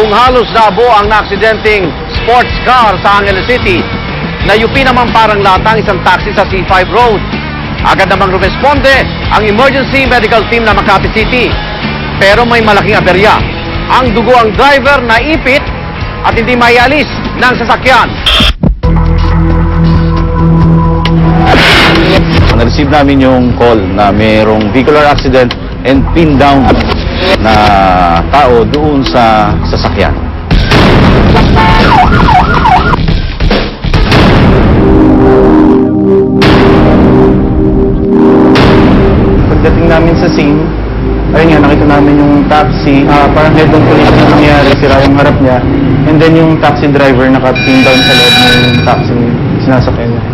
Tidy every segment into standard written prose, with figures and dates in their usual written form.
Kung halos nabuo ang naaksidenteng sports car sa Angeles City, nayupi naman parang latang isang taxi sa C5 Road. Agad namang rumesponde ang emergency medical team ng Makati City. Pero may malaking aberya. Ang dugo ang driver na ipit at hindi maialis ng sasakyan. Na-receive namin yung call na mayroong vehicular accident and pinned down na tao doon sa sasakyan. Pagdating namin sa scene, ayun nga, nakita namin yung taxi, parang head-on collision na nangyari, sira yung harap niya, and then yung taxi driver naka-pin down sa loob ng taxi sinasakyan niya.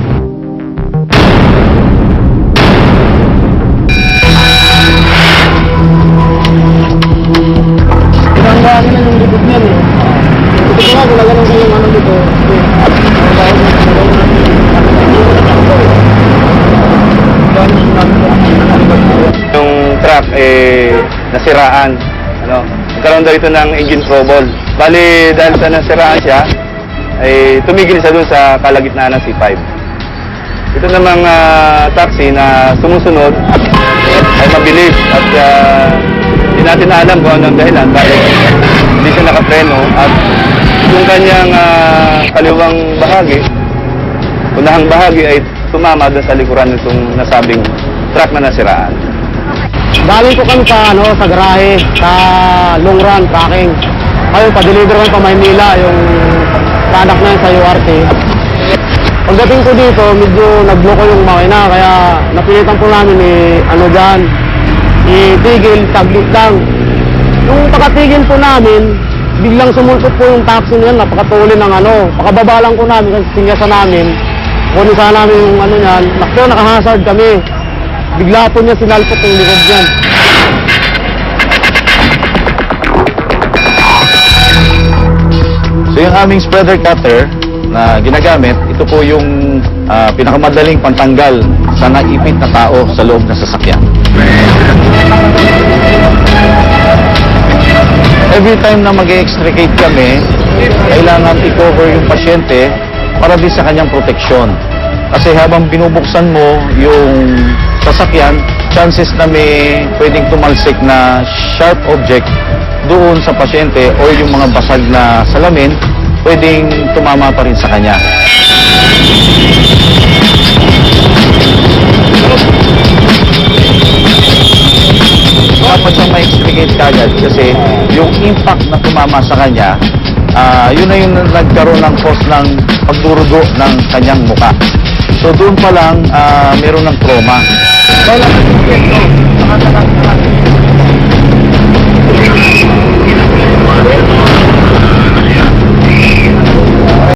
Pinanggahan na yung likod niya, eh. Ito nga, gulagalang sa yung ano dito. Yung truck nasiraan. Nagkaroon daw ito ng engine trouble. Bali, dahil sa nasiraan siya, tumigil siya doon sa kalagitnaan ng C5. Ito namang taxi na sumusunod ay mabilis at hindi natin alam kung anong dahilan dahil hindi siya nakapreno at yung kanyang kaliwang bahagi, unahang bahagi ay tumama doon sa likuran nitong nasabing truck na nasiraan. Galing ko kami sa garahe, sa long run, tracking. Ayun, pa-deliver kami pa Maynila, yung product na yun sa URT. Pagdating ko dito, medyo nagloko yung makina, kaya napilitan po namin itigil, taglit lang. Yung pagkatigil po namin, biglang sumulpot po yung taxi niyan, napakatuli ng pakababa lang po namin, kasi sinyasan namin. Kunin sana namin yung niyan, nakahazard kami. Bigla po niya sinalpot yung likod niyan. So yung aming spreader cutter na ginagamit, ito po yung pinakamadaling pantanggal sa naipit na tao sa loob ng sasakyan. Every time na mag-extricate kami, kailangan i-cover yung pasyente para din sa kanyang proteksyon. Kasi habang binubuksan mo yung sasakyan, chances na may pwedeng tumalsik na sharp object doon sa pasyente o yung mga basag na salamin, pwedeng tumama pa rin sa kanya. Dapat siyang ma-extricate kagad kasi yung impact na tumama sa kanya, yun na yung nagkaroon ng cause ng pagdurugo ng kanyang muka. So doon pa lang, meron ng trauma.